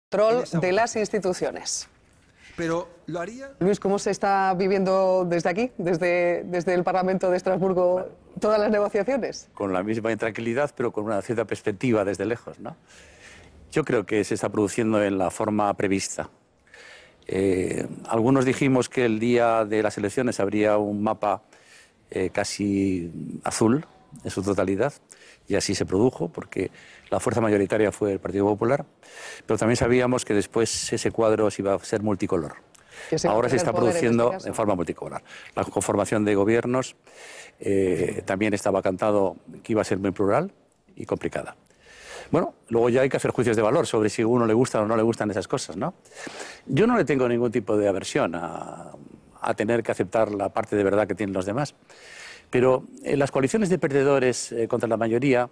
Control de las instituciones. Pero lo haría... Luis, ¿cómo se está viviendo desde aquí, desde el Parlamento de Estrasburgo, todas las negociaciones? Con la misma intranquilidad, pero con una cierta perspectiva desde lejos, ¿no? Yo creo que se está produciendo en la forma prevista. Algunos dijimos que el día de las elecciones habría un mapa casi azul en su totalidad, y así se produjo, porque la fuerza mayoritaria fue el Partido Popular, pero también sabíamos que después ese cuadro se iba a ser multicolor. Ahora se está produciendo en forma multicolor. La conformación de gobiernos también estaba cantado que iba a ser muy plural y complicada. Bueno, luego ya hay que hacer juicios de valor sobre si a uno le gustan o no le gustan esas cosas, ¿no? Yo no le tengo ningún tipo de aversión a tener que aceptar la parte de verdad que tienen los demás. Pero las coaliciones de perdedores contra la mayoría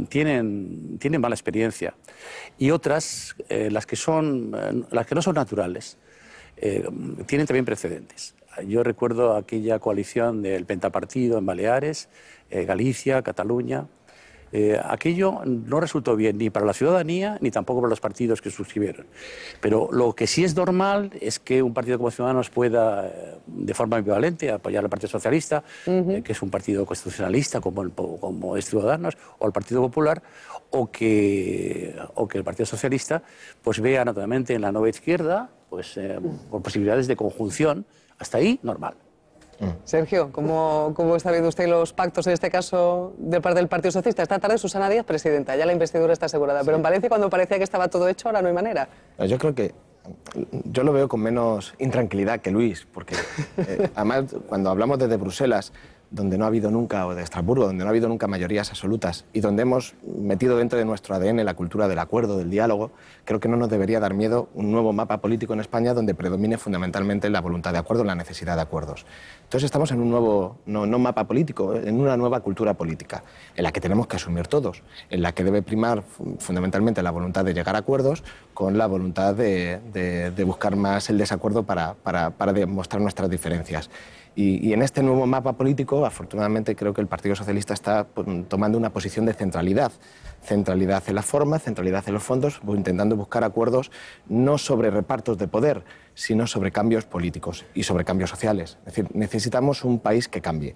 tienen mala experiencia. Y otras, las que no son naturales, tienen también precedentes. Yo recuerdo aquella coalición del pentapartido en Baleares, Galicia, Cataluña. Aquello no resultó bien ni para la ciudadanía ni tampoco para los partidos que suscribieron. Pero lo que sí es normal es que un partido como Ciudadanos pueda, de forma ambivalente, apoyar al Partido Socialista, que es un partido constitucionalista como es Ciudadanos, o al Partido Popular, o que el Partido Socialista pues vea naturalmente en la nueva izquierda pues, por posibilidades de conjunción. Hasta ahí, normal. Sergio, ¿cómo está viendo usted los pactos, en este caso, del Partido Socialista? Esta tarde Susana Díaz, presidenta, ya la investidura está asegurada. Sí. Pero en Valencia, cuando parecía que estaba todo hecho, ahora no hay manera. Yo creo que yo lo veo con menos intranquilidad que Luis, porque además, cuando hablamos desde Bruselas, donde no ha habido nunca, o de Estrasburgo, donde no ha habido nunca mayorías absolutas, y donde hemos metido dentro de nuestro ADN la cultura del acuerdo, del diálogo, creo que no nos debería dar miedo un nuevo mapa político en España donde predomine fundamentalmente la voluntad de acuerdo, la necesidad de acuerdos. Entonces estamos en un nuevo, no mapa político, en una nueva cultura política, en la que tenemos que asumir todos, en la que debe primar fundamentalmente la voluntad de llegar a acuerdos con la voluntad de buscar más el desacuerdo para demostrar nuestras diferencias. Y en este nuevo mapa político, afortunadamente, creo que el Partido Socialista está tomando una posición de centralidad. Centralidad en la forma, centralidad en los fondos, intentando buscar acuerdos no sobre repartos de poder, sino sobre cambios políticos y sobre cambios sociales. Es decir, necesitamos un país que cambie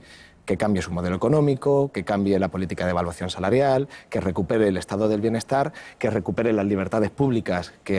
su modelo económico, que cambie la política de evaluación salarial, que recupere el estado del bienestar, que recupere las libertades públicas que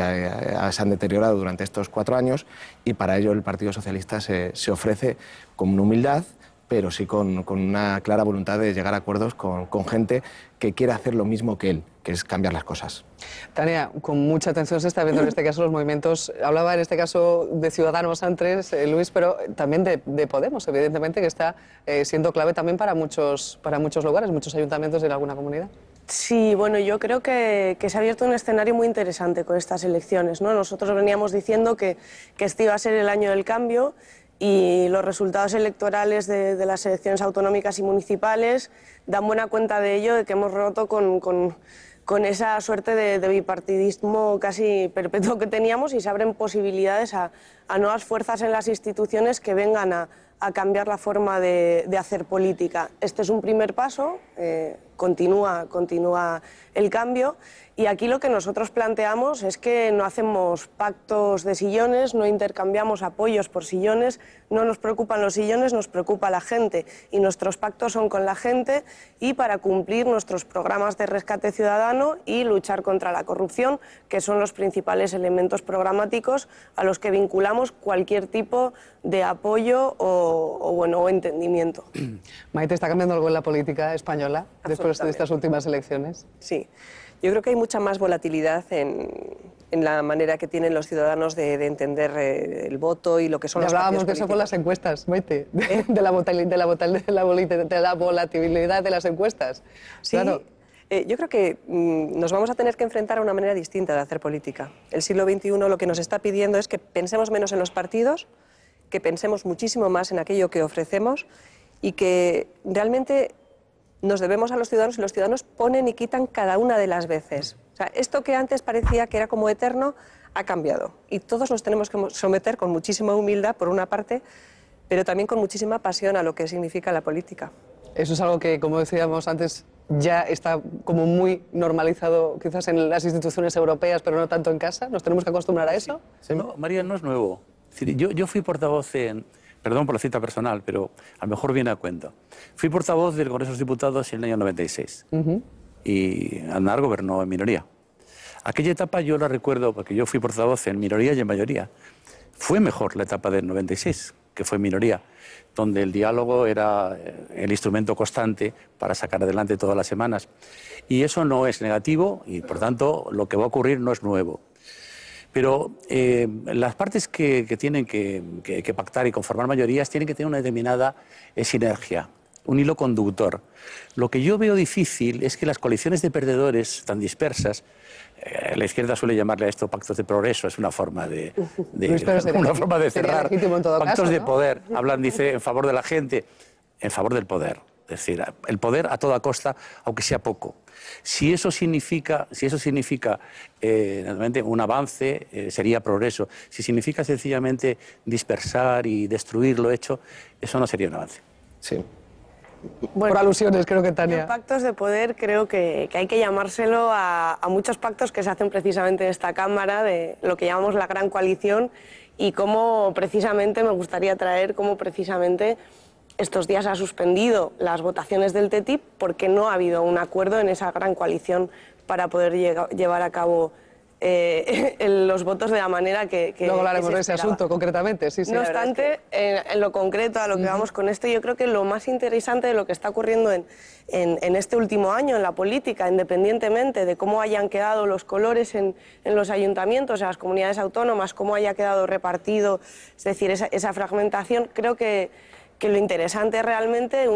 se han deteriorado durante estos 4 años, y para ello el Partido Socialista se ofrece con humildad, pero sí con una clara voluntad de llegar a acuerdos con gente que quiera hacer lo mismo que él, que es cambiar las cosas. Tania, con mucha atención se está viendo en este caso los movimientos, hablaba en este caso de Ciudadanos antes, Luis, pero también de Podemos, evidentemente, que está siendo clave también para muchos lugares, muchos ayuntamientos de alguna comunidad. Sí, bueno, yo creo que se ha abierto un escenario muy interesante con estas elecciones, ¿no? Nosotros veníamos diciendo que este iba a ser el año del cambio, y los resultados electorales de las elecciones autonómicas y municipales dan buena cuenta de ello, de que hemos roto con esa suerte de bipartidismo casi perpetuo que teníamos, y se abren posibilidades a nuevas fuerzas en las instituciones que vengan a cambiar la forma de hacer política. Este es un primer paso, continúa el cambio, y aquí lo que nosotros planteamos es que no hacemos pactos de sillones, no intercambiamos apoyos por sillones, no nos preocupan los sillones, nos preocupa la gente, y nuestros pactos son con la gente y para cumplir nuestros programas de rescate ciudadano y luchar contra la corrupción, que son los principales elementos programáticos a los que vinculamos cualquier tipo de apoyo o entendimiento. Maite, ¿está cambiando algo en la política española después de estas últimas elecciones? Sí, yo creo que hay mucha más volatilidad en la manera que tienen los ciudadanos de entender el voto y lo que son los partidos políticos. Hablábamos de eso con las encuestas, Maite, de la volatilidad de las encuestas. Sí, claro. Yo creo que nos vamos a tener que enfrentar a una manera distinta de hacer política. El siglo XXI lo que nos está pidiendo es que pensemos menos en los partidos, que pensemos muchísimo más en aquello que ofrecemos y que realmente nos debemos a los ciudadanos, y los ciudadanos ponen y quitan cada una de las veces. O sea, esto que antes parecía que era como eterno ha cambiado, y todos nos tenemos que someter con muchísima humildad, por una parte, pero también con muchísima pasión a lo que significa la política. Eso es algo que, como decíamos antes, ya está como muy normalizado quizás en las instituciones europeas, pero no tanto en casa? ¿Nos tenemos que acostumbrar a eso? Sí. No, María, no es nuevo. Es decir, yo fui portavoz perdón por la cita personal, pero a lo mejor viene a cuento. Fui portavoz del Congreso de los Diputados en el año 96 y Aznar gobernó en minoría. Aquella etapa yo la recuerdo porque yo fui portavoz en minoría y en mayoría. Fue mejor la etapa del 96, que fue en minoría, donde el diálogo era el instrumento constante para sacar adelante todas las semanas. Y eso no es negativo y, por tanto, lo que va a ocurrir no es nuevo. Pero las partes que tienen que pactar y conformar mayorías tienen que tener una determinada sinergia, un hilo conductor. Lo que yo veo difícil es que las coaliciones de perdedores tan dispersas, la izquierda suele llamarle a esto pactos de progreso, es una forma de cerrar pactos caso, ¿no? de poder. Hablan, dice, en favor de la gente, en favor del poder. Es decir, el poder a toda costa, aunque sea poco. Si eso significa naturalmente un avance, sería progreso. Si significa sencillamente dispersar y destruir lo hecho, eso no sería un avance. Sí. Bueno, por alusiones, creo que Tania. Pactos de poder, creo que hay que llamárselo a muchos pactos que se hacen precisamente en esta Cámara, de lo que llamamos la gran coalición, y cómo precisamente me gustaría traer cómo precisamente estos días ha suspendido las votaciones del TTIP porque no ha habido un acuerdo en esa gran coalición para poder llevar a cabo los votos de la manera que luego hablaremos que se de ese esperaba. asunto concretamente. Sí, sí, no obstante, en lo concreto, a lo que vamos con esto, yo creo que lo más interesante de lo que está ocurriendo en este último año en la política, independientemente de cómo hayan quedado los colores en los ayuntamientos, en las comunidades autónomas, cómo haya quedado repartido, es decir, esa fragmentación, creo que lo interesante es realmente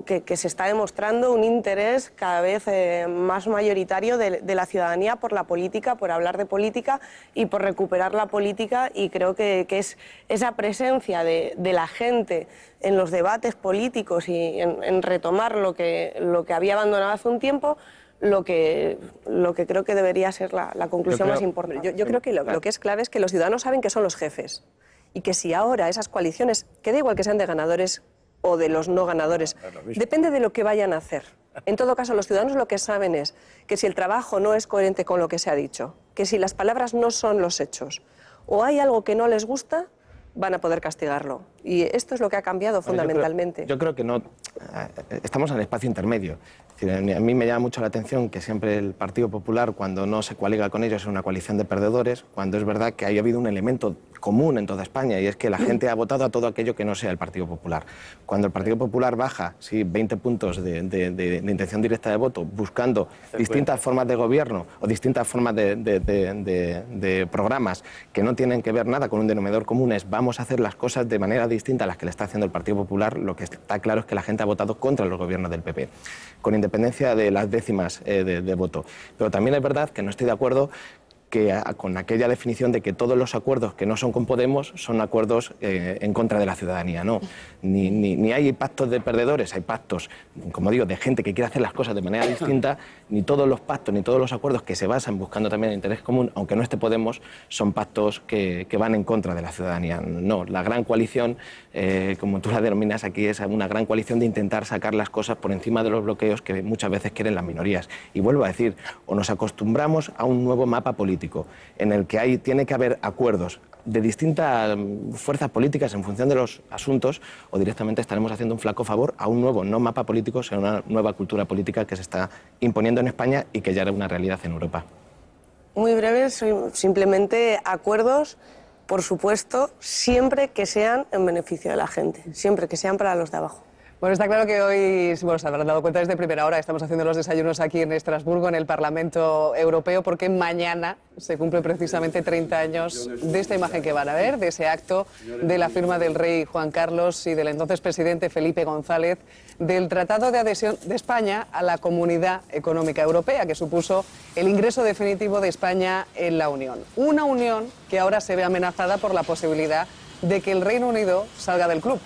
que se está demostrando un interés cada vez más mayoritario de la ciudadanía por la política, por hablar de política y por recuperar la política, y creo que es esa presencia de la gente en los debates políticos y en retomar lo que había abandonado hace un tiempo, lo que creo que debería ser la conclusión más importante. Yo creo que lo que es clave es que los ciudadanos saben que son los jefes. Y que si ahora esas coaliciones, que da igual que sean de ganadores o de los no ganadores, depende de lo que vayan a hacer. En todo caso, los ciudadanos lo que saben es que si el trabajo no es coherente con lo que se ha dicho, que si las palabras no son los hechos, o hay algo que no les gusta, van a poder castigarlo. Y esto es lo que ha cambiado fundamentalmente. Yo creo que no. Estamos en el espacio intermedio. Es decir, a mí me llama mucho la atención que siempre el Partido Popular, cuando no se coaliga con ellos, es una coalición de perdedores, cuando es verdad que ha habido un elemento común en toda España, y es que la gente ha votado a todo aquello que no sea el Partido Popular. Cuando el Partido Popular baja 20 puntos de intención directa de voto, buscando distintas formas de gobierno o distintas formas de programas que no tienen que ver nada con un denominador común, es vamos a hacer las cosas de manera distinta a las que le está haciendo el Partido Popular, lo que está claro es que la gente ha votado contra los gobiernos del PP, con independencia de las décimas de voto. Pero también es verdad que no estoy de acuerdo con aquella definición de que todos los acuerdos que no son con Podemos son acuerdos en contra de la ciudadanía. No, ni hay pactos de perdedores, hay pactos, como digo, de gente que quiere hacer las cosas de manera distinta, ni todos los pactos, ni todos los acuerdos que se basan buscando también el interés común, aunque no esté Podemos, son pactos que van en contra de la ciudadanía. No, la gran coalición, como tú la denominas aquí, es una gran coalición de intentar sacar las cosas por encima de los bloqueos que muchas veces quieren las minorías. Y vuelvo a decir, o nos acostumbramos a un nuevo mapa político, en el que tiene que haber acuerdos de distintas fuerzas políticas en función de los asuntos, o directamente estaremos haciendo un flaco favor a un nuevo, no mapa político, sino una nueva cultura política que se está imponiendo en España y que ya era una realidad en Europa. Muy breves, simplemente acuerdos, por supuesto, siempre que sean en beneficio de la gente, siempre que sean para los de abajo. Bueno, está claro que hoy, bueno, se habrán dado cuenta desde primera hora, estamos haciendo los desayunos aquí en Estrasburgo, en el Parlamento Europeo, porque mañana se cumplen precisamente 30 años de esta imagen que van a ver, de ese acto de la firma del rey Juan Carlos y del entonces presidente Felipe González del Tratado de Adhesión de España a la Comunidad Económica Europea, que supuso el ingreso definitivo de España en la Unión. Una Unión que ahora se ve amenazada por la posibilidad de que el Reino Unido salga del club.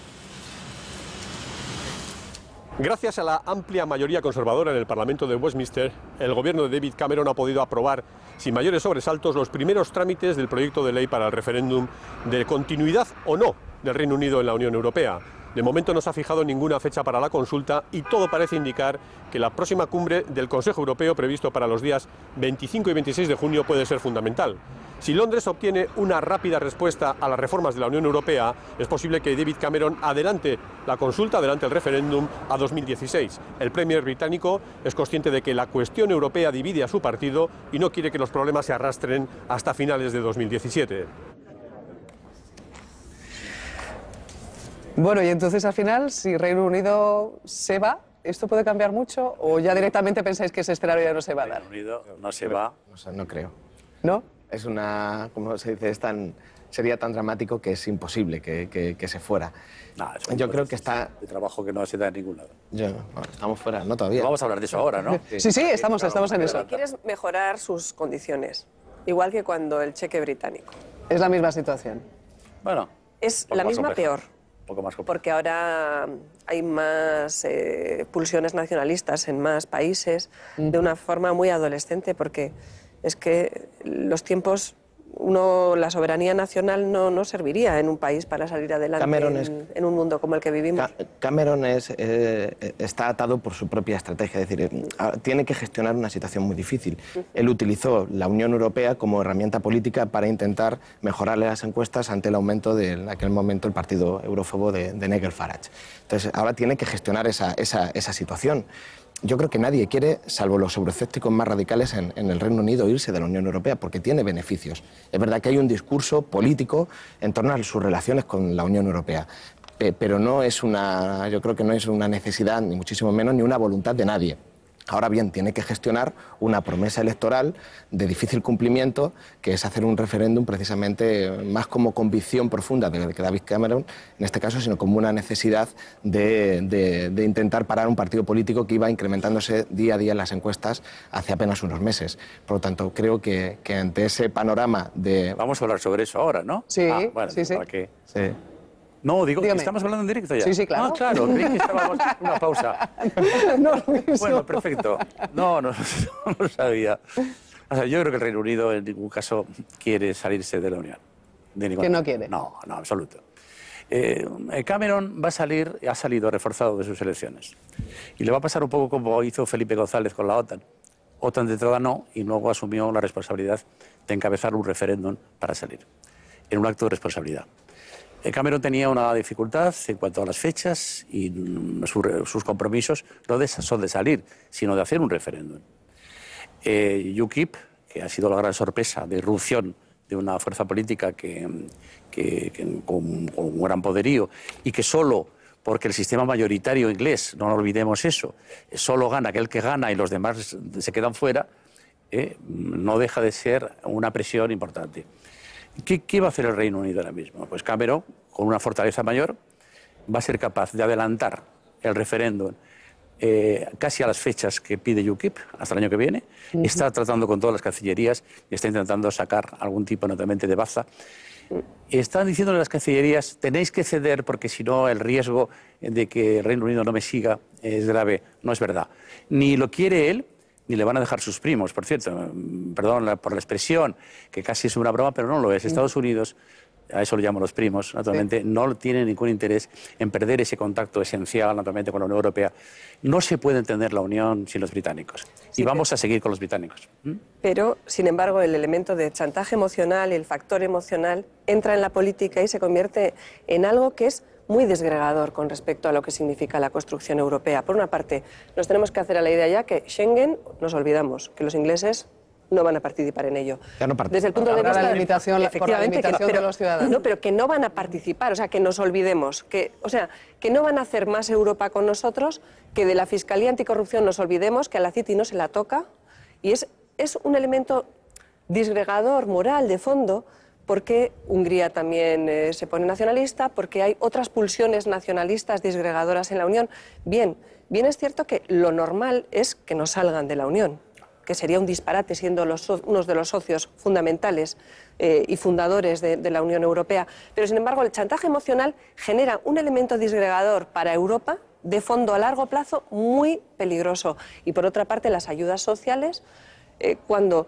Gracias a la amplia mayoría conservadora en el Parlamento de Westminster, el gobierno de David Cameron ha podido aprobar sin mayores sobresaltos los primeros trámites del proyecto de ley para el referéndum de continuidad o no del Reino Unido en la Unión Europea. De momento no se ha fijado ninguna fecha para la consulta y todo parece indicar que la próxima cumbre del Consejo Europeo, previsto para los días 25 y 26 de junio, puede ser fundamental. Si Londres obtiene una rápida respuesta a las reformas de la Unión Europea, es posible que David Cameron adelante la consulta, adelante el referéndum a 2016. El Premier británico es consciente de que la cuestión europea divide a su partido y no quiere que los problemas se arrastren hasta finales de 2017. Bueno, y entonces al final, si Reino Unido se va, ¿esto puede cambiar mucho? ¿O ya directamente pensáis que ese escenario ya no se va a dar? Reino Unido no se va. No creo. ¿No? Es una, como se dice, sería tan dramático que es imposible que se fuera. No, yo creo que está... de trabajo que no se da en ningún lado. Estamos fuera, no todavía. Vamos a hablar de eso ahora, ¿no? Sí, estamos en eso. Quieres mejorar sus condiciones, igual que cuando el cheque británico. Es la misma situación. Bueno. Es la misma, peor. Un poco más complejo. Porque ahora hay más pulsiones nacionalistas en más países, de una forma muy adolescente, porque es que los tiempos, la soberanía nacional no serviría en un país para salir adelante en un mundo como el que vivimos. Cameron está atado por su propia estrategia, es decir, tiene que gestionar una situación muy difícil. Él utilizó la Unión Europea como herramienta política para intentar mejorarle las encuestas ante el aumento de, en aquel momento, el partido eurófobo de Nigel Farage. Entonces, ahora tiene que gestionar esa situación. Yo creo que nadie quiere, salvo los euroescépticos más radicales en el Reino Unido, irse de la Unión Europea, porque tiene beneficios. Es verdad que hay un discurso político en torno a sus relaciones con la Unión Europea, pero yo creo que no es una necesidad, ni muchísimo menos, ni una voluntad de nadie. Ahora bien, tiene que gestionar una promesa electoral de difícil cumplimiento, que es hacer un referéndum precisamente más como convicción profunda de que David Cameron, en este caso, sino como una necesidad de intentar parar un partido político que iba incrementándose día a día en las encuestas hace apenas unos meses. Por lo tanto, creo que ante ese panorama de... Vamos a hablar sobre eso ahora, ¿no? Sí, bueno, sí. ¿para qué? Sí. No, digo, Dígame. ¿estamos hablando en directo ya? Sí, claro. Ah, claro, creí que estábamos en una pausa. No, Luis, Bueno, no. perfecto. No lo sabía. O sea, yo creo que el Reino Unido en ningún caso quiere salirse de la Unión. De ninguna ¿Que no manera. quiere? No, absoluto. Cameron ha salido reforzado de sus elecciones. Y le va a pasar un poco como hizo Felipe González con la OTAN. OTAN de entrada no, y luego asumió la responsabilidad de encabezar un referéndum para salir, en un acto de responsabilidad. Cameron tenía una dificultad en cuanto a las fechas y sus compromisos no son de salir, sino de hacer un referéndum. UKIP, que ha sido la gran sorpresa de irrupción de una fuerza política con un gran poderío y que solo porque el sistema mayoritario inglés, no olvidemos eso, solo gana aquel que gana y los demás se quedan fuera, no deja de ser una presión importante. ¿Qué va a hacer el Reino Unido ahora mismo? Pues Cameron, con una fortaleza mayor, va a ser capaz de adelantar el referéndum casi a las fechas que pide UKIP, hasta el año que viene. Está tratando con todas las cancillerías y está intentando sacar algún tipo notablemente de baza. Están diciéndole a las cancillerías, tenéis que ceder porque si no el riesgo de que el Reino Unido no me siga es grave. No es verdad. Ni lo quiere él, ni le van a dejar sus primos, por cierto, perdón por la expresión, que casi es una broma, pero no lo es. Estados Unidos, a eso lo llamo los primos, naturalmente, no tiene ningún interés en perder ese contacto esencial, naturalmente, con la Unión Europea. No se puede entender la Unión sin los británicos. Y vamos a seguir con los británicos. Pero, sin embargo, el elemento de chantaje emocional, el factor emocional, entra en la política y se convierte en algo que es muy desgregador con respecto a lo que significa la construcción europea. Por una parte, nos tenemos que hacer a la idea ya que Schengen, nos olvidamos, que los ingleses no van a participar en ello. Ya no participan. Desde el punto de Por la vista limitación, efectivamente, de los ciudadanos. No, pero que no van a participar, o sea, que nos olvidemos, que no van a hacer más Europa con nosotros, que de la Fiscalía Anticorrupción nos olvidemos, que a la City no se la toca, y es un elemento disgregador, moral, de fondo, porque Hungría también se pone nacionalista, porque hay otras pulsiones nacionalistas disgregadoras en la Unión. Bien es cierto que lo normal es que no salgan de la Unión, que sería un disparate siendo unos de los socios fundamentales y fundadores de la Unión Europea. Pero, sin embargo, el chantaje emocional genera un elemento disgregador para Europa de fondo a largo plazo muy peligroso. Y, por otra parte, las ayudas sociales, cuando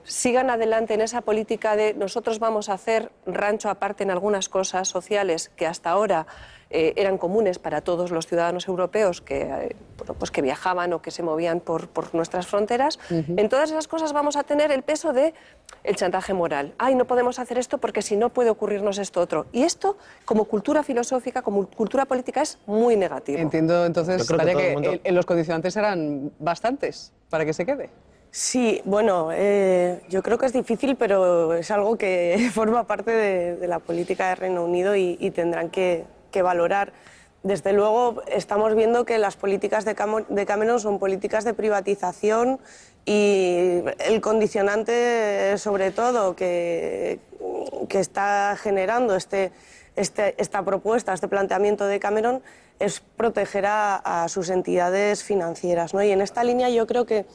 sigan adelante en esa política de nosotros vamos a hacer rancho aparte en algunas cosas sociales que hasta ahora eran comunes para todos los ciudadanos europeos que, bueno, pues que viajaban o que se movían por nuestras fronteras. En todas esas cosas vamos a tener el peso del chantaje moral. Ay, no podemos hacer esto porque si no puede ocurrirnos esto otro. Y esto, como cultura filosófica, como cultura política, es muy negativo. Entiendo, entonces, Tania, que los condicionantes eran bastantes para que se quede. Sí, bueno, yo creo que es difícil, pero es algo que forma parte de la política de Reino Unido y tendrán que valorar. Desde luego, estamos viendo que las políticas de Cameron son políticas de privatización y el condicionante, sobre todo, que está generando esta propuesta, este planteamiento de Cameron, es proteger a sus entidades financieras, ¿no? Y en esta línea yo creo que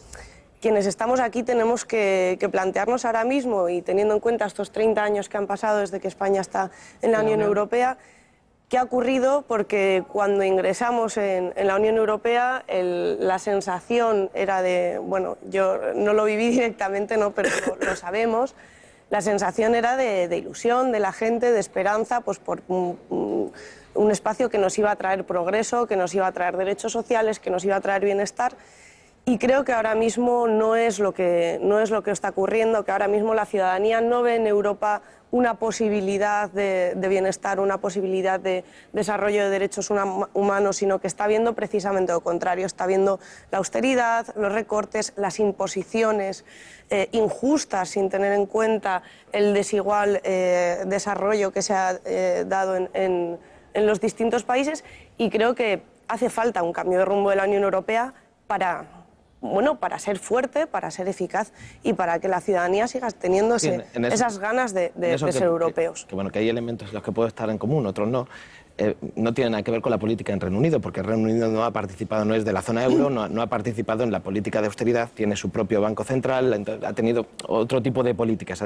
quienes estamos aquí tenemos que plantearnos ahora mismo, y teniendo en cuenta estos 30 años que han pasado desde que España está en la Unión Europea, ¿qué ha ocurrido? Porque cuando ingresamos en la Unión Europea, la sensación era de, bueno, yo no lo viví directamente, ¿no? Pero lo sabemos, la sensación era de ilusión de la gente, de esperanza, pues por un espacio que nos iba a traer progreso, que nos iba a traer derechos sociales, que nos iba a traer bienestar. Y creo que ahora mismo no es lo que está ocurriendo, que ahora mismo la ciudadanía no ve en Europa una posibilidad de bienestar, una posibilidad de desarrollo de derechos humanos, sino que está viendo precisamente lo contrario, está viendo la austeridad, los recortes, las imposiciones injustas sin tener en cuenta el desigual desarrollo que se ha dado en los distintos países, y creo que hace falta un cambio de rumbo de la Unión Europea para ser fuerte, para ser eficaz y para que la ciudadanía siga teniendo esas ganas de ser europeos. Que hay elementos en los que puede estar en común, otros no. No tiene nada que ver con la política en Reino Unido, porque el Reino Unido no ha participado, no es de la zona euro, no ha participado en la política de austeridad, tiene su propio banco central, ha tenido otro tipo de políticas,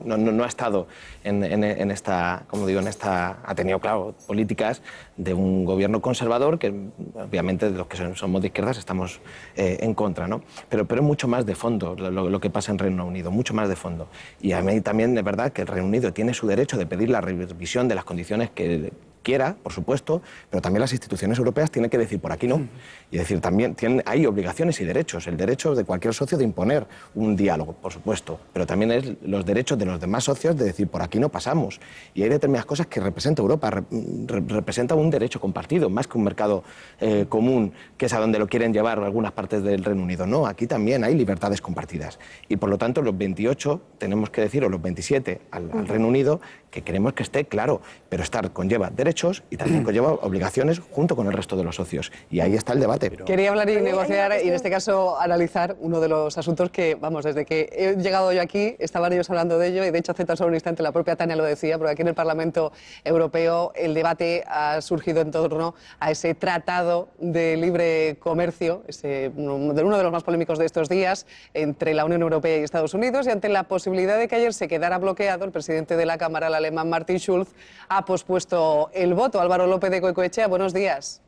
no ha estado en esta, como digo, ha tenido, claro, políticas de un gobierno conservador que, obviamente, de los que somos de izquierdas estamos en contra, ¿no? Pero es mucho más de fondo lo que pasa en Reino Unido, mucho más de fondo. Y a mí también es verdad que el Reino Unido tiene su derecho de pedir la revisión de las condiciones que quiera, por supuesto, pero también las instituciones europeas tienen que decir por aquí no. Y decir, también hay obligaciones y derechos. El derecho de cualquier socio de imponer un diálogo, por supuesto, pero también es los derechos de los demás socios de decir por aquí no pasamos. Y hay determinadas cosas que representa Europa, representa un derecho compartido, más que un mercado común, que es a donde lo quieren llevar algunas partes del Reino Unido. No, aquí también hay libertades compartidas. Y por lo tanto, los 28 tenemos que decir, o los 27 al Reino Unido, que queremos que esté claro, pero estar conlleva derechos y también conlleva obligaciones junto con el resto de los socios. Y ahí está el debate. Quería hablar y negociar y en este caso analizar uno de los asuntos que, vamos, desde que he llegado yo aquí estaban ellos hablando de ello, y de hecho hace tan solo un instante la propia Tania lo decía, porque aquí en el Parlamento Europeo el debate ha surgido en torno a ese tratado de libre comercio, uno de los más polémicos de estos días, entre la Unión Europea y Estados Unidos, y ante la posibilidad de que ayer se quedara bloqueado, el presidente de la Cámara, el alemán Martin Schulz, ha pospuesto el voto. Álvaro López de Goicoechea, buenos días.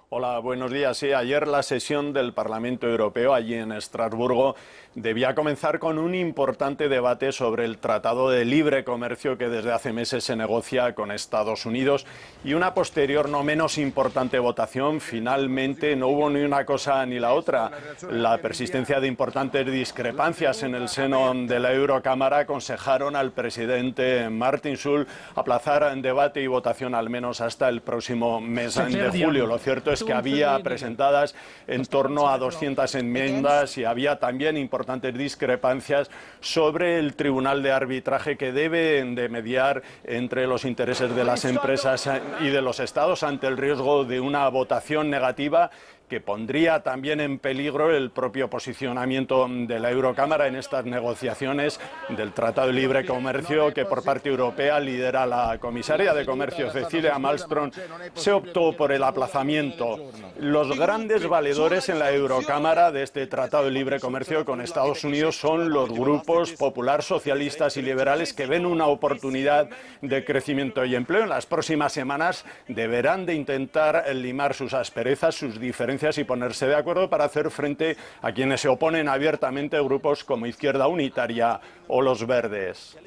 Hola, buenos días. Sí, ayer la sesión del Parlamento Europeo, allí en Estrasburgo, debía comenzar con un importante debate sobre el Tratado de Libre Comercio que desde hace meses se negocia con Estados Unidos, y una posterior no menos importante votación. Finalmente no hubo ni una cosa ni la otra. La persistencia de importantes discrepancias en el seno de la Eurocámara aconsejaron al presidente Martin Schulz aplazar debate y votación al menos hasta el próximo mes de julio. Lo cierto es que había presentadas en torno a 200 enmiendas y había también importantes discrepancias sobre el tribunal de arbitraje que debe de mediar entre los intereses de las empresas y de los estados ante el riesgo de una votación negativa que pondría también en peligro el propio posicionamiento de la Eurocámara en estas negociaciones del Tratado de Libre Comercio que por parte europea lidera la comisaria de Comercio, Cecilia Malmström. Se optó por el aplazamiento. Los grandes valedores en la Eurocámara de este Tratado de Libre Comercio con Estados Unidos son los grupos popular, socialistas y liberales, que ven una oportunidad de crecimiento y empleo. En las próximas semanas deberán de intentar limar sus asperezas, sus diferencias y ponerse de acuerdo para hacer frente a quienes se oponen abiertamente, grupos como Izquierda Unitaria o los Verdes.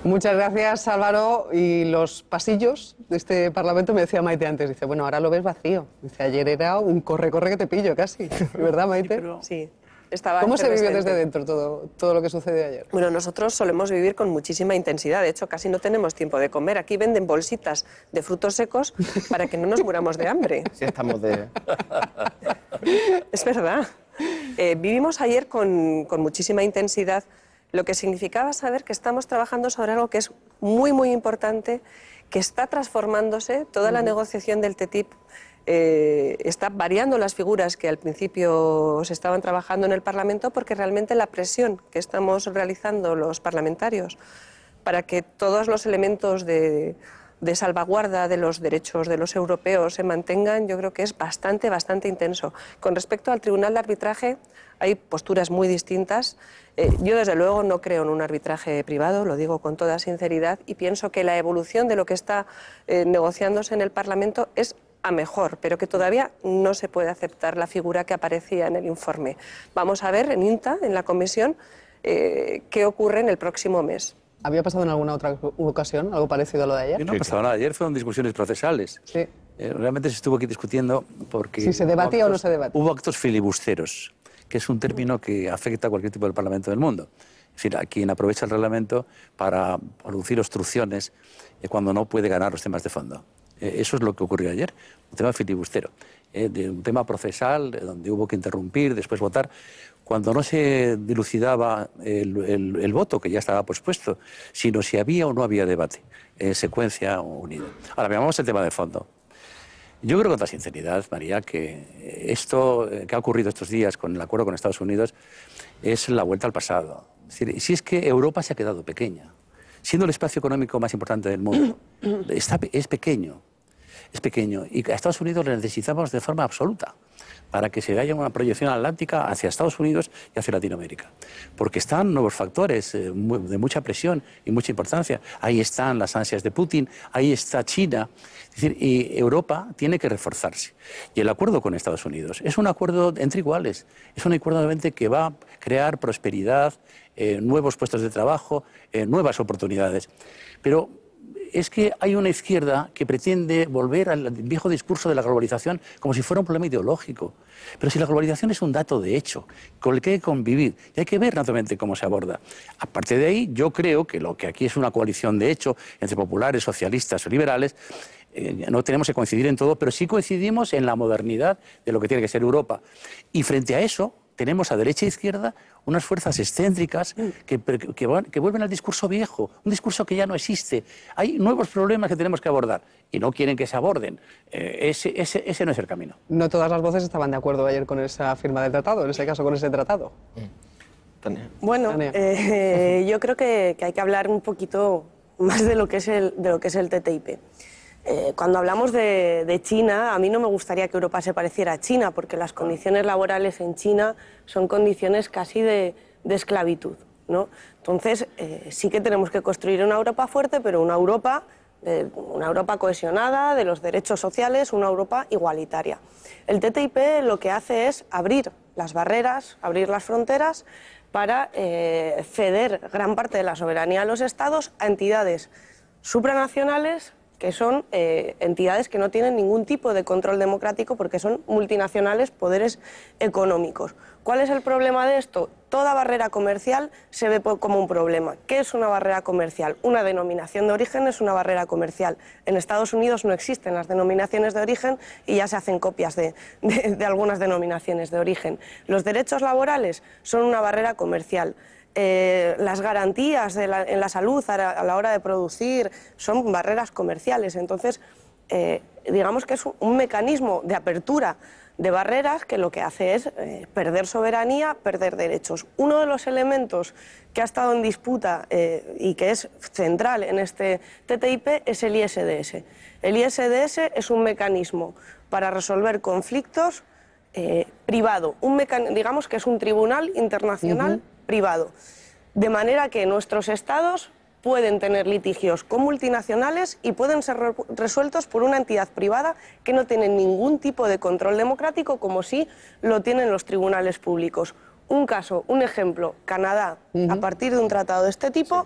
Muchas gracias, Álvaro. Y los pasillos de este Parlamento, me decía Maite antes, dice, bueno, ahora lo ves vacío. Dice, ayer era un corre-corre que te pillo casi. ¿Verdad, Maite? Sí. Estaba ¿Cómo se vivió efervescente. desde dentro todo lo que sucedió ayer? Bueno, nosotros solemos vivir con muchísima intensidad. De hecho, casi no tenemos tiempo de comer. Aquí venden bolsitas de frutos secos para que no nos muramos de hambre. Sí, estamos de... Es verdad. Vivimos ayer con muchísima intensidad, lo que significaba saber que estamos trabajando sobre algo que es muy, muy importante, que está transformándose. Toda la negociación del TTIP está variando las figuras que al principio se estaban trabajando en el Parlamento, porque realmente la presión que estamos realizando los parlamentarios para que todos los elementos de salvaguarda de los derechos de los europeos se mantengan, yo creo que es bastante intenso. Con respecto al Tribunal de Arbitraje, hay posturas muy distintas. Yo, desde luego, no creo en un arbitraje privado, lo digo con toda sinceridad, y pienso que la evolución de lo que está negociándose en el Parlamento es a mejor, pero que todavía no se puede aceptar la figura que aparecía en el informe. Vamos a ver en INTA, en la comisión, qué ocurre en el próximo mes. ¿Había pasado en alguna otra ocasión algo parecido a lo de ayer? No ha pasado nada. Ayer fueron discusiones procesales. Sí. Realmente se estuvo aquí discutiendo porque... Si se debatía o no se debatía. Hubo actos filibusteros, que es un término que afecta a cualquier tipo de parlamento del mundo. Es decir, a quien aprovecha el reglamento para producir obstrucciones cuando no puede ganar los temas de fondo. Eso es lo que ocurrió ayer, un tema filibustero, de un tema procesal donde hubo que interrumpir, después votar, cuando no se dilucidaba el voto, que ya estaba pospuesto, sino si había o no había debate, secuencia unida. Ahora, veamos el tema de fondo. Yo creo con toda sinceridad, María, que esto que ha ocurrido estos días con el acuerdo con Estados Unidos es la vuelta al pasado. Es decir, si es que Europa se ha quedado pequeña, siendo el espacio económico más importante del mundo, es pequeño, y a Estados Unidos le necesitamos de forma absoluta para que se haya una proyección atlántica hacia Estados Unidos y hacia Latinoamérica. Porque están nuevos factores de mucha presión y mucha importancia. Ahí están las ansias de Putin, ahí está China. Es decir, y Europa tiene que reforzarse. Y el acuerdo con Estados Unidos es un acuerdo entre iguales, es un acuerdo realmente que va a crear prosperidad, nuevos puestos de trabajo, nuevas oportunidades. Pero es que hay una izquierda que pretende volver al viejo discurso de la globalización como si fuera un problema ideológico. Pero si la globalización es un dato de hecho, con el que hay que convivir, y hay que ver naturalmente cómo se aborda. Aparte de ahí, yo creo que lo que aquí es una coalición de hecho entre populares, socialistas o liberales, no tenemos que coincidir en todo, pero sí coincidimos en la modernidad de lo que tiene que ser Europa. Y frente a eso, tenemos a derecha e izquierda unas fuerzas excéntricas que vuelven al discurso viejo, un discurso que ya no existe. Hay nuevos problemas que tenemos que abordar y no quieren que se aborden. Ese no es el camino. No todas las voces estaban de acuerdo ayer con esa firma del tratado, en ese caso con ese tratado. Tania. Bueno, yo creo que hay que hablar un poquito más de lo que es el TTIP. Cuando hablamos de China, a mí no me gustaría que Europa se pareciera a China, porque las condiciones laborales en China son condiciones casi de esclavitud, ¿no? Entonces, sí que tenemos que construir una Europa fuerte, pero una Europa cohesionada, de los derechos sociales, una Europa igualitaria. El TTIP lo que hace es abrir las barreras, abrir las fronteras para ceder gran parte de la soberanía de los Estados a entidades supranacionales, que son entidades que no tienen ningún tipo de control democrático porque son multinacionales, poderes económicos. ¿Cuál es el problema de esto? Toda barrera comercial se ve como un problema. ¿Qué es una barrera comercial? Una denominación de origen es una barrera comercial. En Estados Unidos no existen las denominaciones de origen y ya se hacen copias de algunas denominaciones de origen. Los derechos laborales son una barrera comercial. Las garantías en la salud a la hora de producir son barreras comerciales. Entonces, digamos que es un mecanismo de apertura de barreras que lo que hace es perder soberanía, perder derechos. Uno de los elementos que ha estado en disputa y que es central en este TTIP es el ISDS. El ISDS es un mecanismo para resolver conflictos privado, digamos que es un tribunal internacional privado, de manera que nuestros estados pueden tener litigios con multinacionales y pueden ser resueltos por una entidad privada que no tiene ningún tipo de control democrático, como sí lo tienen los tribunales públicos. Un caso, un ejemplo, Canadá, a partir de un tratado de este tipo,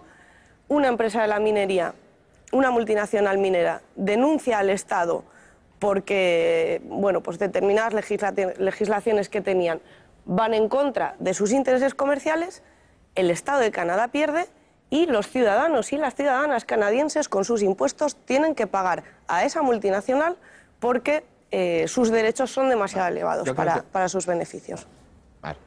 una empresa de la minería, una multinacional minera, denuncia al Estado porque, bueno, pues determinadas legislaciones que tenían van en contra de sus intereses comerciales, el Estado de Canadá pierde y los ciudadanos y las ciudadanas canadienses con sus impuestos tienen que pagar a esa multinacional porque sus derechos son demasiado elevados para sus beneficios. Vale.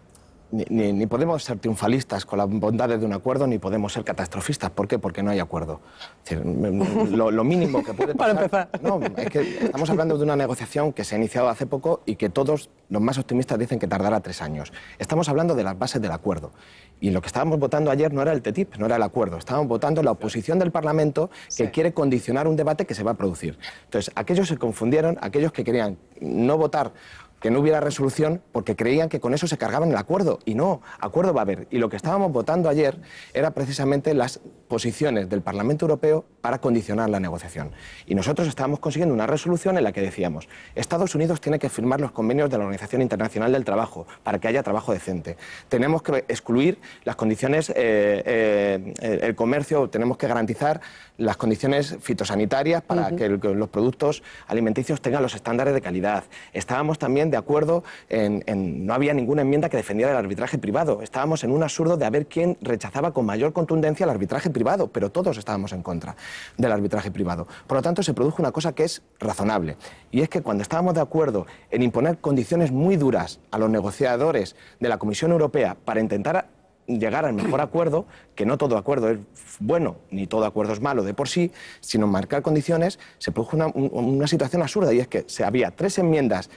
Ni podemos ser triunfalistas con las bondades de un acuerdo, ni podemos ser catastrofistas. ¿Por qué? Porque no hay acuerdo. Es decir, lo mínimo que puede pasar... Para empezar. No, es que estamos hablando de una negociación que se ha iniciado hace poco y que todos, los más optimistas, dicen que tardará 3 años. Estamos hablando de las bases del acuerdo. Y lo que estábamos votando ayer no era el TTIP, no era el acuerdo. Estábamos votando la oposición del Parlamento que quiere condicionar un debate que se va a producir. Entonces, aquellos se confundieron, aquellos que querían no votar, que no hubiera resolución, porque creían que con eso se cargaban el acuerdo. Y no, acuerdo va a haber. Y lo que estábamos votando ayer era precisamente las posiciones del Parlamento Europeo para condicionar la negociación. Y nosotros estábamos consiguiendo una resolución en la que decíamos: Estados Unidos tiene que firmar los convenios de la Organización Internacional del Trabajo para que haya trabajo decente. Tenemos que excluir las condiciones, el comercio, tenemos que garantizar las condiciones fitosanitarias para que los productos alimenticios tengan los estándares de calidad. Estábamos también de acuerdo no había ninguna enmienda que defendiera el arbitraje privado. Estábamos en un absurdo de a ver quién rechazaba con mayor contundencia el arbitraje privado, pero todos estábamos en contra del arbitraje privado. Por lo tanto, se produjo una cosa que es razonable, y es que cuando estábamos de acuerdo en imponer condiciones muy duras a los negociadores de la Comisión Europea para intentar llegar al mejor acuerdo, que no todo acuerdo es bueno, ni todo acuerdo es malo de por sí, sino marcar condiciones, se produjo una situación absurda, y es que había 3 enmiendas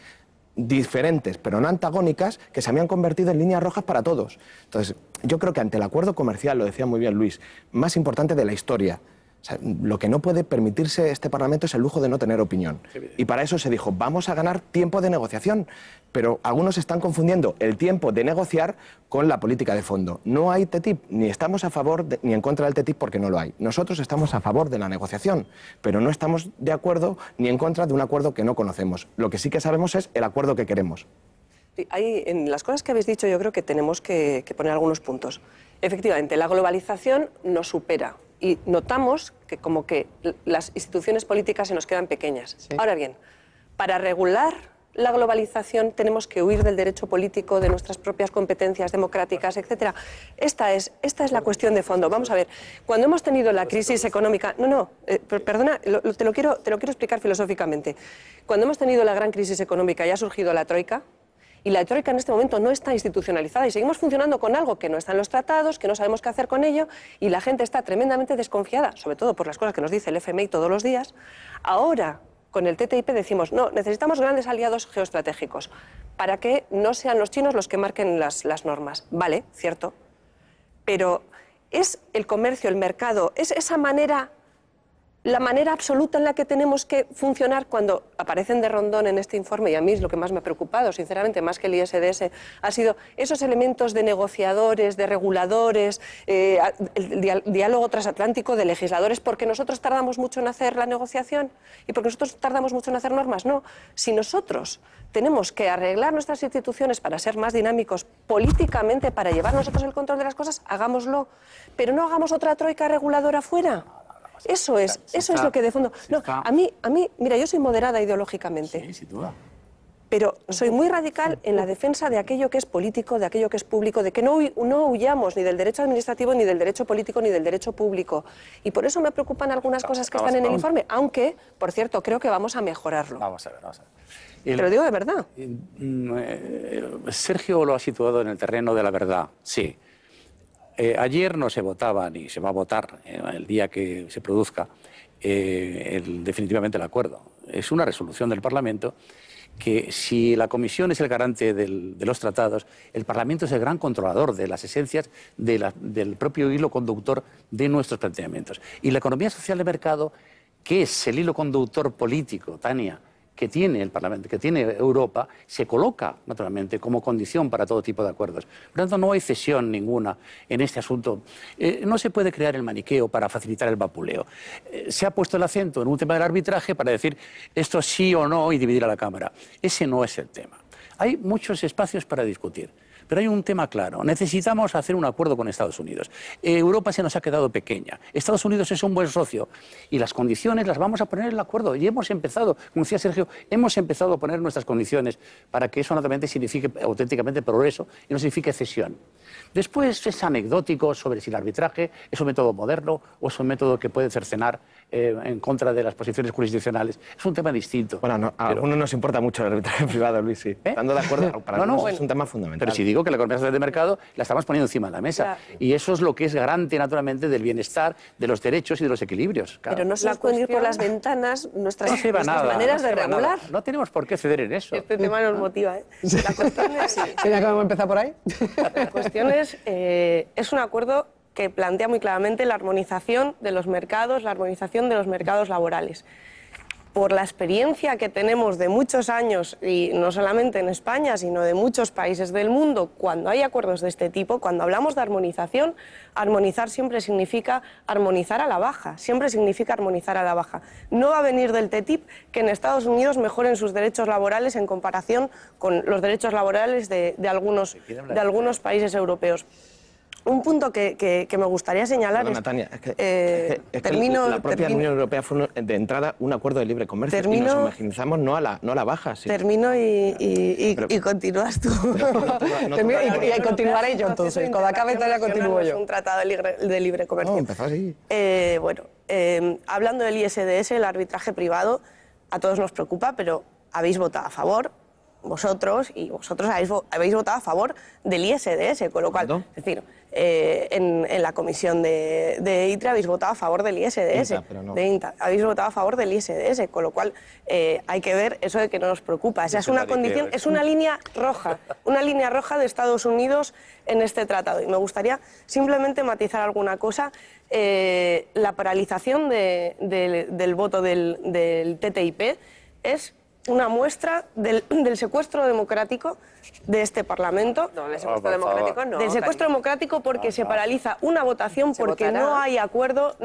diferentes pero no antagónicas que se habían convertido en líneas rojas para todos. Entonces, yo creo que ante el acuerdo comercial, lo decía muy bien Luis, más importante de la historia, o sea, lo que no puede permitirse este Parlamento es el lujo de no tener opinión. Y para eso se dijo, vamos a ganar tiempo de negociación. Pero algunos están confundiendo el tiempo de negociar con la política de fondo. No hay TTIP, ni estamos a favor ni en contra del TTIP porque no lo hay. Nosotros estamos a favor de la negociación, pero no estamos de acuerdo ni en contra de un acuerdo que no conocemos. Lo que sí que sabemos es el acuerdo que queremos. Sí, en las cosas que habéis dicho yo creo que tenemos que poner algunos puntos. Efectivamente, la globalización nos supera. Y notamos que como que las instituciones políticas se nos quedan pequeñas. Sí. Ahora bien, para regular la globalización tenemos que huir del derecho político, de nuestras propias competencias democráticas, etc. Esta es la cuestión de fondo. Vamos a ver, cuando hemos tenido la crisis económica... perdona, te lo quiero explicar filosóficamente. Cuando hemos tenido la gran crisis económica y ha surgido la Troika, y la Troika en este momento no está institucionalizada y seguimos funcionando con algo que no está en los tratados, que no sabemos qué hacer con ello, y la gente está tremendamente desconfiada, sobre todo por las cosas que nos dice el FMI todos los días. Ahora, con el TTIP decimos, no, necesitamos grandes aliados geoestratégicos para que no sean los chinos los que marquen las normas. Vale, cierto. Pero ¿es el comercio, el mercado, es esa manera... la manera absoluta en la que tenemos que funcionar cuando aparecen de rondón en este informe, y a mí es lo que más me ha preocupado, sinceramente, más que el ISDS, ha sido esos elementos de negociadores, de reguladores, el diálogo transatlántico de legisladores, porque nosotros tardamos mucho en hacer la negociación y porque nosotros tardamos mucho en hacer normas. No, si nosotros tenemos que arreglar nuestras instituciones para ser más dinámicos políticamente, para llevar nosotros el control de las cosas, hagámoslo, pero no hagamos otra troika reguladora fuera. Eso es lo que de fondo... No, a mí, mira, yo soy moderada ideológicamente. Sí, sin duda. Pero soy muy radical en la defensa de aquello que es político, de aquello que es público, de que no huyamos ni del derecho administrativo, ni del derecho político, ni del derecho público. Y por eso me preocupan algunas cosas que están en el informe, aunque, por cierto, creo que vamos a mejorarlo. Vamos a ver. Te lo digo de verdad. Sergio lo ha situado en el terreno de la verdad, sí. Ayer no se votaba, ni se va a votar el día que se produzca definitivamente el acuerdo. Es una resolución del Parlamento que, si la Comisión es el garante de los tratados, el Parlamento es el gran controlador de las esencias del propio hilo conductor de nuestros planteamientos. Y la economía social de mercado, que es el hilo conductor político, Tania, que tiene el Parlamento, que tiene Europa, se coloca, naturalmente, como condición para todo tipo de acuerdos. Por lo tanto, no hay cesión ninguna en este asunto. No se puede crear el maniqueo para facilitar el vapuleo. Se ha puesto el acento en un tema del arbitraje para decir esto sí o no y dividir a la Cámara. Ese no es el tema. Hay muchos espacios para discutir. Pero hay un tema claro. Necesitamos hacer un acuerdo con Estados Unidos. Europa se nos ha quedado pequeña. Estados Unidos es un buen socio. Y las condiciones las vamos a poner en el acuerdo. Y hemos empezado, como decía Sergio, hemos empezado a poner nuestras condiciones para que eso naturalmente signifique auténticamente progreso y no signifique cesión. Después es anecdótico sobre si el arbitraje es un método moderno o es un método que puede cercenar en contra de las posiciones jurisdiccionales. Es un tema distinto. Bueno, a algunos nos importa mucho el arbitraje privado, Luis, sí. Estando de acuerdo, para nosotros es un tema fundamental. Pero si digo que la economía social de mercado la estamos poniendo encima de la mesa. Claro. Y eso es lo que es garante, naturalmente, del bienestar, de los derechos y de los equilibrios. Claro. Pero no se nos pueden ir por las ventanas nuestras maneras de regular. No tenemos por qué ceder en eso. Este tema nos motiva, ¿eh? La cuestión es... ¿Ya que vamos a empezar por ahí? La cuestión es un acuerdo que plantea muy claramente la armonización de los mercados, la armonización de los mercados laborales. Por la experiencia que tenemos de muchos años, y no solamente en España, sino de muchos países del mundo, cuando hay acuerdos de este tipo, cuando hablamos de armonización, armonizar siempre significa armonizar a la baja, siempre significa armonizar a la baja. No va a venir del TTIP que en Estados Unidos mejoren sus derechos laborales en comparación con los derechos laborales de algunos países europeos. Un punto que me gustaría señalar es... Tania, la propia Unión Europea fue de entrada un acuerdo de libre comercio y nos homogeneizamos no a la baja. Sí. Termino y continúas tú. Y continuaré yo entonces. Cuando acabe ya continúo yo. Un tratado de libre comercio. No, empezó así. Hablando del ISDS, el arbitraje privado, a todos nos preocupa, pero habéis votado a favor. Vosotros habéis votado a favor del ISDS, con lo cual, es decir, en la comisión de ITRE habéis votado a favor del ISDS, habéis votado a favor del ISDS, con lo cual hay que ver eso de que no nos preocupa. Esa es una condición, es una línea roja de Estados Unidos en este tratado. Y me gustaría simplemente matizar alguna cosa. La paralización del voto del TTIP es una muestra del secuestro democrático de este Parlamento. No, del secuestro democrático no. Del secuestro democrático porque se paraliza una votación porque no hay acuerdo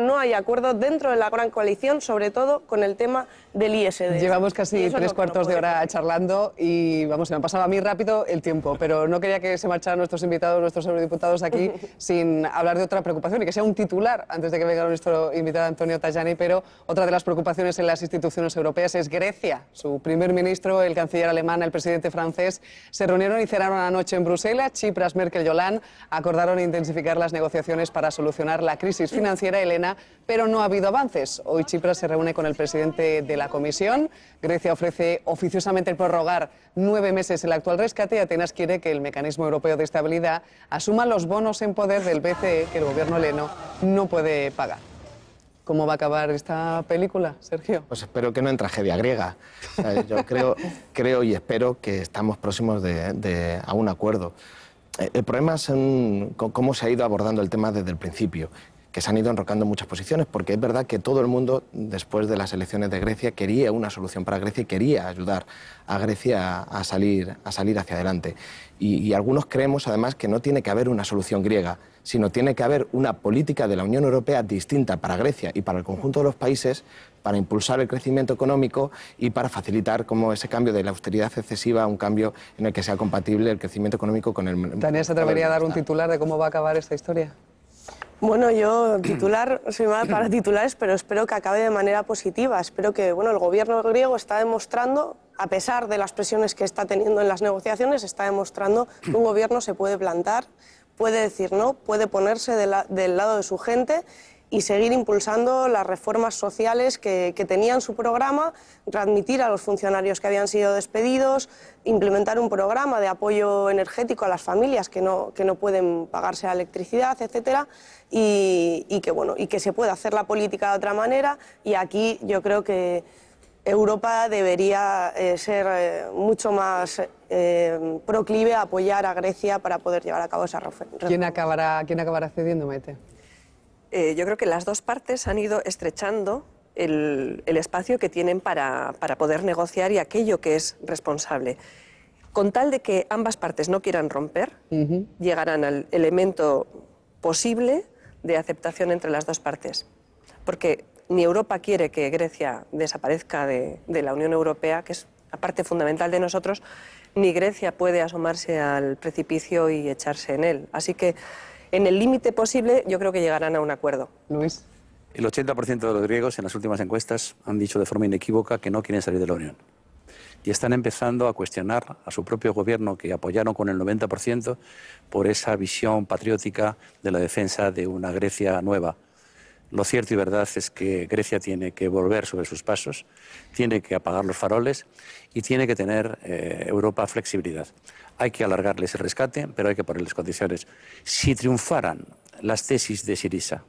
dentro de la gran coalición, sobre todo con el tema del ISDS. Llevamos casi 3/4 de hora charlando y vamos, se me ha pasado a mí rápido el tiempo, pero no quería que se marcharan nuestros invitados, nuestros eurodiputados aquí sin hablar de otra preocupación y que sea un titular antes de que venga nuestro invitado Antonio Tajani, pero otra de las preocupaciones en las instituciones europeas es Grecia. Su primer ministro, el canciller alemán, el presidente francés, se reunieron y cenaron anoche en Bruselas. Tsipras, Merkel y Hollande acordaron intensificar las negociaciones para solucionar la crisis financiera helena, pero no ha habido avances. Hoy Tsipras se reúne con el presidente de la Comisión. Grecia ofrece oficiosamente prorrogar 9 meses el actual rescate y Atenas quiere que el Mecanismo Europeo de Estabilidad asuma los bonos en poder del BCE que el gobierno heleno no puede pagar. ¿Cómo va a acabar esta película, Sergio? Pues espero que no en tragedia griega. O sea, yo creo y espero que estamos próximos a un acuerdo. El problema es cómo se ha ido abordando el tema desde el principio, que se han ido enrocando muchas posiciones, porque es verdad que todo el mundo, después de las elecciones de Grecia, quería una solución para Grecia y quería ayudar a Grecia a salir hacia adelante. Y algunos creemos, además, que no tiene que haber una solución griega, sino tiene que haber una política de la Unión Europea distinta para Grecia y para el conjunto de los países para impulsar el crecimiento económico y para facilitar como ese cambio de la austeridad excesiva a un cambio en el que sea compatible el crecimiento económico con el... Tania, ¿se atrevería a dar un titular de cómo va a acabar esta historia? Bueno, yo soy mala para titulares, pero espero que acabe de manera positiva. Espero que el gobierno griego está demostrando, a pesar de las presiones que está teniendo en las negociaciones, está demostrando que un gobierno se puede plantar, puede decir no, puede ponerse del lado de su gente y seguir impulsando las reformas sociales que tenía en su programa, readmitir a los funcionarios que habían sido despedidos, implementar un programa de apoyo energético a las familias que no pueden pagarse la electricidad, etcétera, y que se pueda hacer la política de otra manera. Y aquí yo creo que Europa debería ser mucho más proclive a apoyar a Grecia para poder llevar a cabo esa reforma. ¿Quién acabará cediendo, Maite? Yo creo que las dos partes han ido estrechando el espacio que tienen para poder negociar y aquello que es responsable. Con tal de que ambas partes no quieran romper, llegarán al elemento posible de aceptación entre las dos partes. Porque ni Europa quiere que Grecia desaparezca de la Unión Europea, que es la parte fundamental de nosotros, ni Grecia puede asomarse al precipicio y echarse en él. Así que, en el límite posible, yo creo que llegarán a un acuerdo. Luis. El 80% de los griegos en las últimas encuestas han dicho de forma inequívoca que no quieren salir de la Unión. Y están empezando a cuestionar a su propio gobierno, que apoyaron con el 90%, por esa visión patriótica de la defensa de una Grecia nueva. Lo cierto y verdad es que Grecia tiene que volver sobre sus pasos, tiene que apagar los faroles y tiene que tener Europa flexibilidad. Hay que alargarles el rescate, pero hay que ponerles condiciones. Si triunfaran las tesis de Syriza,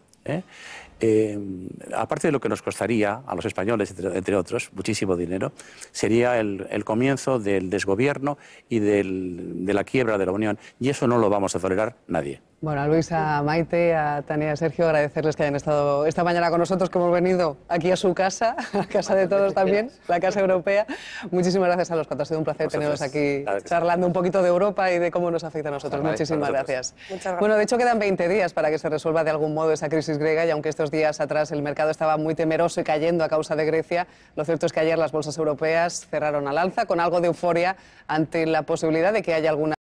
aparte de lo que nos costaría a los españoles, entre otros, muchísimo dinero, sería el comienzo del desgobierno y de la quiebra de la Unión, y eso no lo vamos a tolerar nadie. Bueno, a Luis, a Maite, a Tania, a Sergio, agradecerles que hayan estado esta mañana con nosotros, que hemos venido aquí a su casa, a casa de todos también, la Casa Europea. Muchísimas gracias a los cuatro, ha sido un placer tenerlos aquí charlando un poquito de Europa y de cómo nos afecta a nosotros. Muchísimas gracias. Muchas gracias. Bueno, de hecho quedan 20 días para que se resuelva de algún modo esa crisis griega, y aunque estos días atrás el mercado estaba muy temeroso y cayendo a causa de Grecia, lo cierto es que ayer las bolsas europeas cerraron al alza con algo de euforia ante la posibilidad de que haya alguna